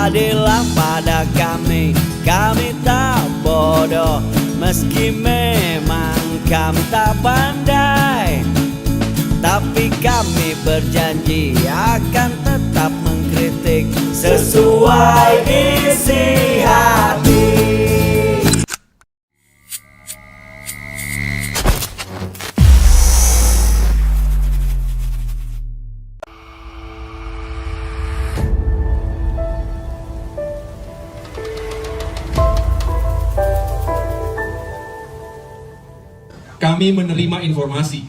adillah pada kami. Kami tak bodoh, meski memang kami tak pandai, tapi kami berjanji akan tetap mengkritik sesuai isi hati. Kami menerima informasi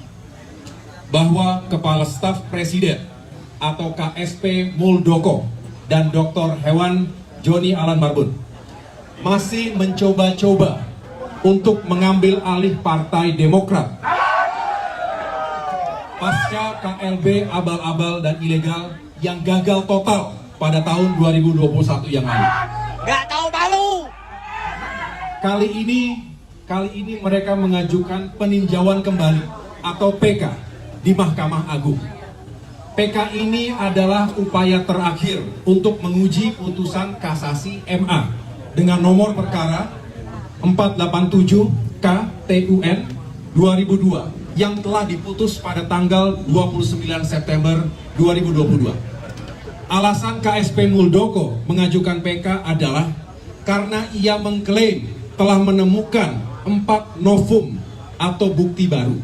bahwa Kepala Staf Presiden atau KSP Muldoko dan Dr. Hewan Joni Alan Marbun masih mencoba-coba untuk mengambil alih Partai Demokrat pasca KLB abal-abal dan ilegal yang gagal total pada tahun 2021 yang lalu. Gak tahu malu. Kali ini mereka mengajukan peninjauan kembali atau PK di Mahkamah Agung. PK ini adalah upaya terakhir untuk menguji putusan kasasi MA dengan nomor perkara 487 KTUN 2002 yang telah diputus pada tanggal 29 September 2022. Alasan KSP Muldoko mengajukan PK adalah karena ia mengklaim telah menemukan 4 novum atau bukti baru.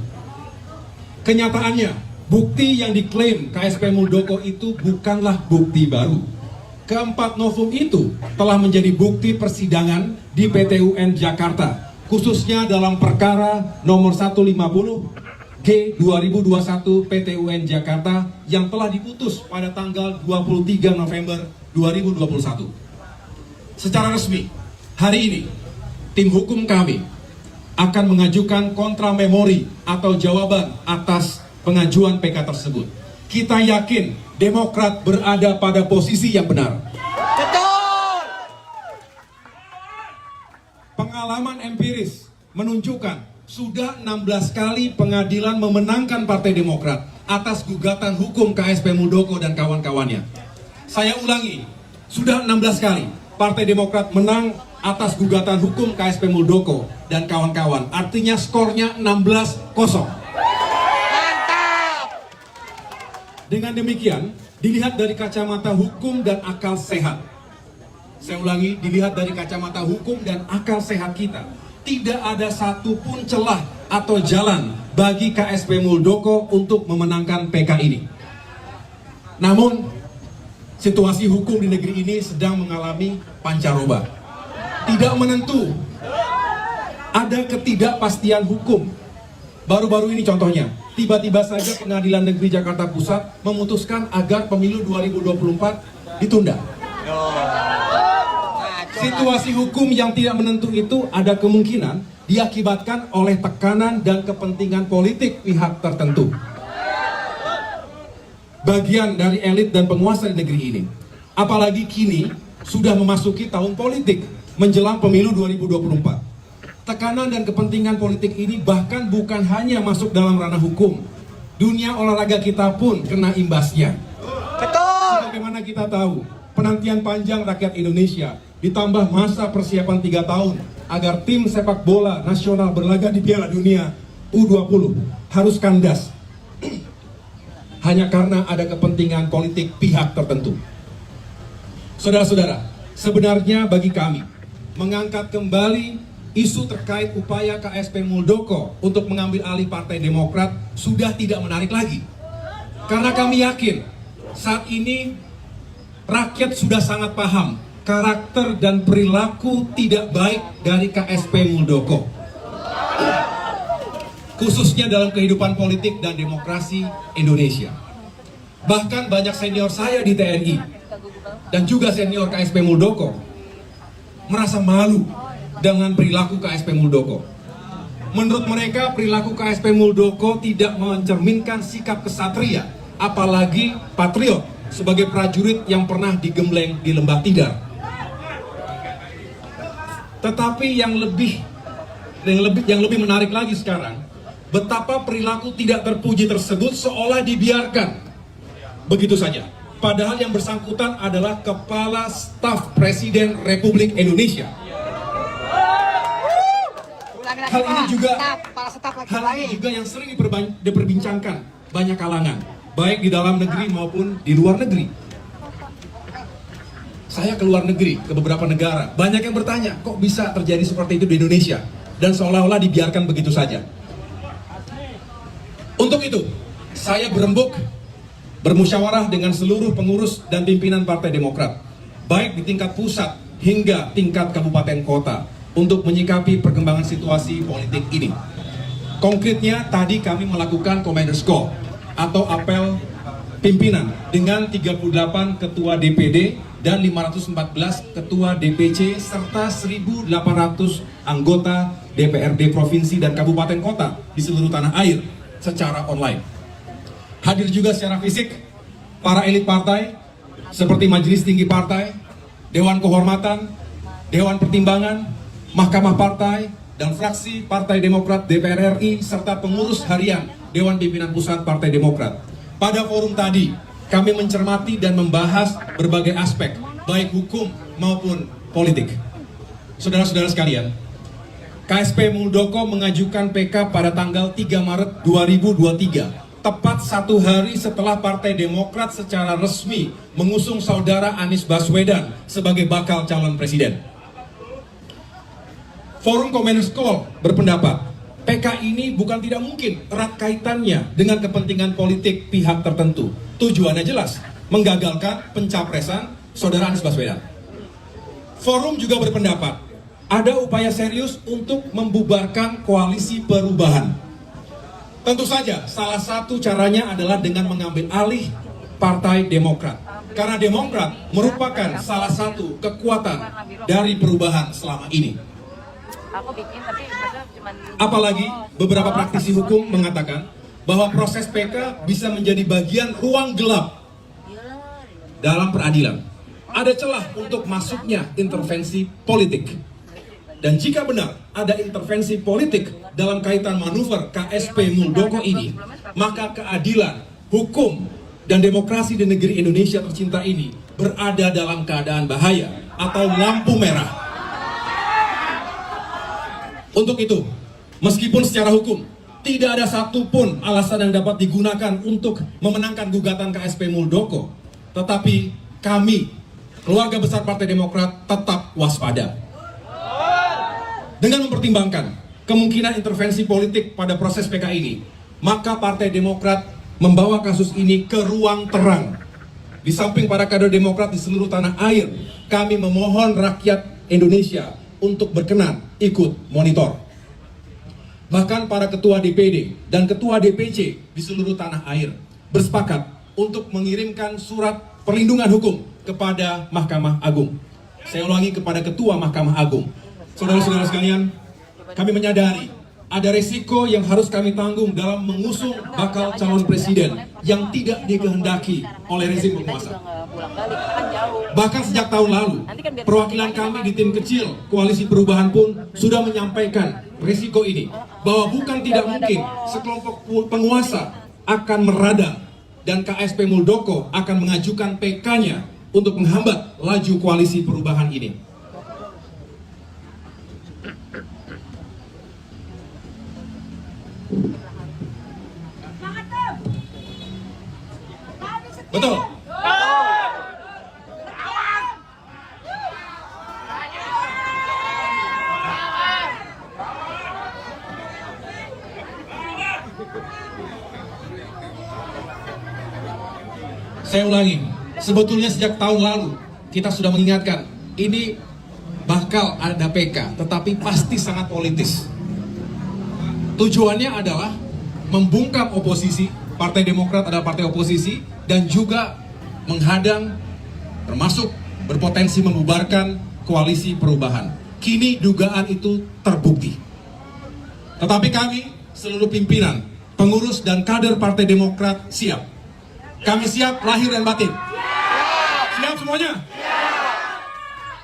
Kenyataannya, bukti yang diklaim KSP Muldoko itu bukanlah bukti baru. Keempat novum itu telah menjadi bukti persidangan di PT UN Jakarta, khususnya dalam perkara nomor 150 G 2021 PT UN Jakarta yang telah diputus pada tanggal 23 November 2021. Secara resmi, hari ini tim hukum kami akan mengajukan kontra memori atau jawaban atas pengajuan PK tersebut. Kita yakin Demokrat berada pada posisi yang benar. Betul. Pengalaman empiris menunjukkan sudah 16 kali pengadilan memenangkan Partai Demokrat atas gugatan hukum KSP Muldoko dan kawan-kawannya. Saya ulangi, sudah 16 kali Partai Demokrat menang atas gugatan hukum KSP Muldoko dan kawan-kawan. Artinya skornya 16-0. Mantap. Dengan demikian, dilihat dari kacamata hukum dan akal sehat. Saya ulangi, dilihat dari kacamata hukum dan akal sehat kita, tidak ada satupun celah atau jalan bagi KSP Muldoko untuk memenangkan PK ini. Namun, situasi hukum di negeri ini sedang mengalami pancaroba. Tidak menentu, ada ketidakpastian hukum. Baru-baru ini contohnya, tiba-tiba saja Pengadilan Negeri Jakarta Pusat memutuskan agar pemilu 2024 ditunda. Situasi hukum yang tidak menentu itu ada kemungkinan diakibatkan oleh tekanan dan kepentingan politik pihak tertentu, bagian dari elit dan penguasa di negeri ini. Apalagi kini sudah memasuki tahun politik menjelang pemilu 2024. Tekanan dan kepentingan politik ini bahkan bukan hanya masuk dalam ranah hukum. Dunia olahraga kita pun kena imbasnya. Betul. Bagaimana kita tahu, penantian panjang rakyat Indonesia ditambah masa persiapan 3 tahun agar tim sepak bola nasional berlaga di Piala Dunia U20 harus kandas hanya karena ada kepentingan politik pihak tertentu. Saudara-saudara, sebenarnya bagi kami mengangkat kembali isu terkait upaya KSP Muldoko untuk mengambil alih Partai Demokrat sudah tidak menarik lagi. Karena kami yakin saat ini rakyat sudah sangat paham karakter dan perilaku tidak baik dari KSP Muldoko, khususnya dalam kehidupan politik dan demokrasi Indonesia. Bahkan banyak senior saya di TNI dan juga senior KSP Muldoko merasa malu dengan perilaku KSP Muldoko. Menurut mereka, perilaku KSP Muldoko tidak mencerminkan sikap kesatria, apalagi patriot sebagai prajurit yang pernah digembleng di Lembah Tidar. Tetapi yang lebih menarik lagi sekarang, betapa perilaku tidak terpuji tersebut seolah dibiarkan begitu saja. Padahal yang bersangkutan adalah Kepala Staf Presiden Republik Indonesia. Hal ini juga yang sering diperbincangkan banyak kalangan, baik di dalam negeri maupun di luar negeri. Saya ke luar negeri, ke beberapa negara, banyak yang bertanya, kok bisa terjadi seperti itu di Indonesia? Dan seolah-olah dibiarkan begitu saja. Untuk itu, saya bermusyawarah dengan seluruh pengurus dan pimpinan Partai Demokrat, baik di tingkat pusat hingga tingkat kabupaten kota, untuk menyikapi perkembangan situasi politik ini. Konkretnya, tadi kami melakukan Commander's Call atau apel pimpinan dengan 38 ketua DPD dan 514 ketua DPC serta 1.800 anggota DPRD provinsi dan kabupaten kota di seluruh tanah air secara online. Hadir juga secara fisik para elit partai seperti Majelis Tinggi Partai, Dewan Kehormatan, Dewan Pertimbangan, Mahkamah Partai, dan fraksi Partai Demokrat DPR RI serta pengurus harian Dewan Pimpinan Pusat Partai Demokrat. Pada forum tadi, kami mencermati dan membahas berbagai aspek, baik hukum maupun politik. Saudara-saudara sekalian, KSP Muldoko mengajukan PK pada tanggal 3 Maret 2023, tepat 1 hari setelah Partai Demokrat secara resmi mengusung saudara Anies Baswedan sebagai bakal calon presiden. Forum Commander's Call berpendapat, PK ini bukan tidak mungkin erat kaitannya dengan kepentingan politik pihak tertentu. Tujuannya jelas, menggagalkan pencapresan saudara Anies Baswedan. Forum juga berpendapat, ada upaya serius untuk membubarkan koalisi perubahan. Tentu saja, salah satu caranya adalah dengan mengambil alih Partai Demokrat. Karena Demokrat merupakan salah satu kekuatan dari perubahan selama ini. Apalagi beberapa praktisi hukum mengatakan bahwa proses PK bisa menjadi bagian ruang gelap dalam peradilan. Ada celah untuk masuknya intervensi politik. Dan jika benar ada intervensi politik dalam kaitan manuver KSP Muldoko ini, maka keadilan, hukum, dan demokrasi di negeri Indonesia tercinta ini berada dalam keadaan bahaya atau lampu merah. Untuk itu, meskipun secara hukum tidak ada satupun alasan yang dapat digunakan untuk memenangkan gugatan KSP Muldoko, tetapi kami, keluarga besar Partai Demokrat, tetap waspada. Dengan mempertimbangkan kemungkinan intervensi politik pada proses PK ini, maka Partai Demokrat membawa kasus ini ke ruang terang. Di samping para kader Demokrat di seluruh tanah air, kami memohon rakyat Indonesia untuk berkenan ikut monitor. Bahkan para ketua DPD dan ketua DPC di seluruh tanah air bersepakat untuk mengirimkan surat perlindungan hukum kepada Mahkamah Agung. Saya ulangi, kepada Ketua Mahkamah Agung. Saudara-saudara sekalian, kami menyadari ada resiko yang harus kami tanggung dalam mengusung bakal calon presiden yang tidak dikehendaki oleh rezim penguasa. Bahkan sejak tahun lalu, perwakilan kami di tim kecil Koalisi Perubahan pun sudah menyampaikan risiko ini, bahwa bukan tidak mungkin sekelompok penguasa akan meradang dan KSP Muldoko akan mengajukan PK-nya untuk menghambat laju Koalisi Perubahan ini. Betul. Saya ulangi, sebetulnya sejak tahun lalu kita sudah mengingatkan ini bakal ada PK, tetapi pasti sangat politis. Tujuannya adalah membungkam oposisi. Partai Demokrat adalah partai oposisi dan juga menghadang, termasuk berpotensi membubarkan Koalisi Perubahan. Kini dugaan itu terbukti. Tetapi kami, seluruh pimpinan, pengurus dan kader Partai Demokrat siap. Kami siap lahir dan batin. Siap semuanya?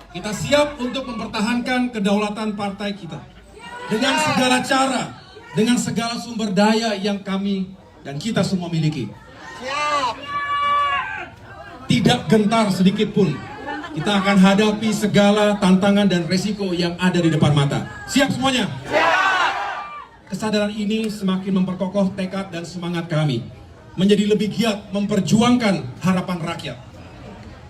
Kita siap untuk mempertahankan kedaulatan partai kita dengan segala cara, dengan segala sumber daya yang kami dan kita semua miliki. tidak gentar sedikit pun. Kita akan hadapi segala tantangan dan resiko yang ada di depan mata. Siap semuanya? Siap! Kesadaran ini semakin memperkokoh tekad dan semangat kami menjadi lebih giat memperjuangkan harapan rakyat.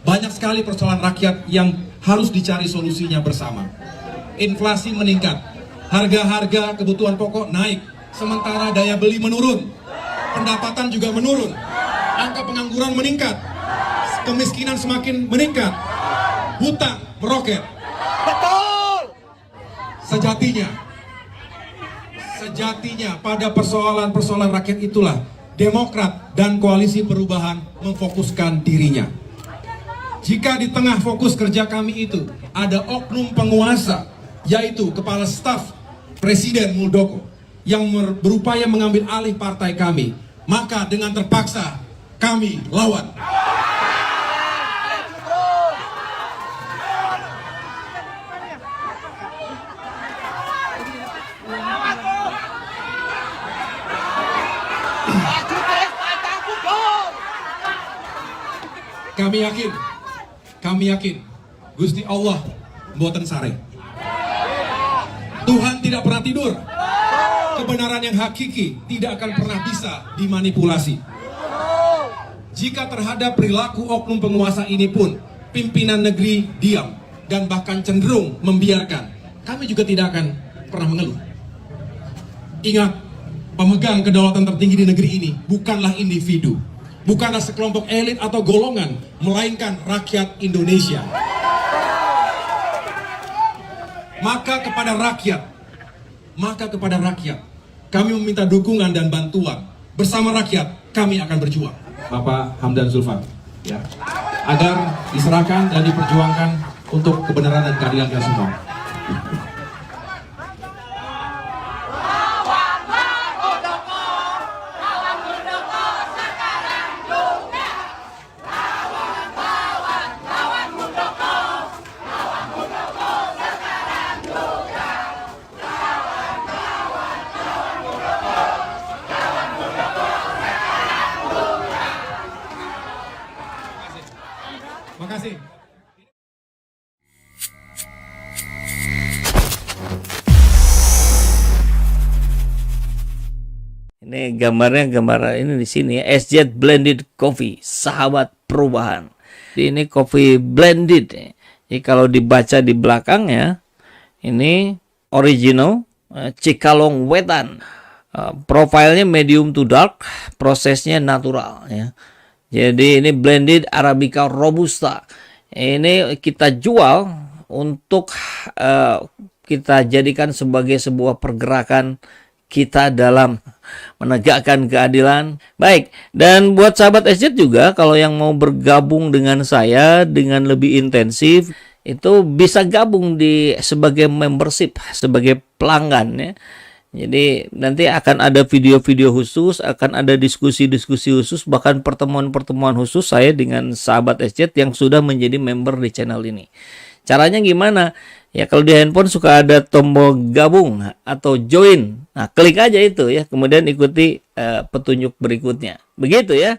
Banyak sekali persoalan rakyat yang harus dicari solusinya bersama. Inflasi meningkat, harga-harga kebutuhan pokok naik, sementara daya beli menurun, pendapatan juga menurun, angka pengangguran meningkat, kemiskinan semakin meningkat, hutang meroket. Betul. Sejatinya pada persoalan-persoalan rakyat itulah Demokrat dan Koalisi Perubahan memfokuskan dirinya. Jika di tengah fokus kerja kami itu ada oknum penguasa, yaitu Kepala Staf Presiden Muldoko, yang berupaya mengambil alih partai kami, maka dengan terpaksa kami lawan. Kami yakin Gusti Allah mboten sare. Tuhan tidak pernah tidur. Kebenaran yang hakiki tidak akan pernah bisa dimanipulasi. Jika terhadap perilaku oknum penguasa ini pun pimpinan negeri diam dan bahkan cenderung membiarkan, kami juga tidak akan pernah mengeluh. Ingat, pemegang kedaulatan tertinggi di negeri ini bukanlah individu, bukanlah sekelompok elit atau golongan, melainkan rakyat Indonesia. Maka kepada rakyat, kami meminta dukungan dan bantuan. Bersama rakyat, kami akan berjuang. Bapak Hamdan Zulfan, ya, agar diserahkan dan diperjuangkan untuk kebenaran dan keadilan kita semua. Makasih. Ini gambar ini di sini ya, SZ Blended Coffee, sahabat perubahan. Ini coffee blended. Jadi kalau dibaca di belakangnya, ini original Cikalong Wetan. Profilnya medium to dark, prosesnya natural ya. Jadi ini blended Arabica Robusta. Ini kita jual untuk kita jadikan sebagai sebuah pergerakan kita dalam menegakkan keadilan. Baik, dan buat sahabat SZ juga, kalau yang mau bergabung dengan saya dengan lebih intensif, itu bisa gabung sebagai membership, sebagai pelanggan ya. Jadi nanti akan ada video-video khusus, akan ada diskusi-diskusi khusus, bahkan pertemuan-pertemuan khusus saya dengan sahabat SZ yang sudah menjadi member di channel ini. Caranya gimana? Ya kalau di handphone suka ada tombol gabung atau join. Nah, klik aja itu ya, kemudian ikuti petunjuk berikutnya. Begitu ya.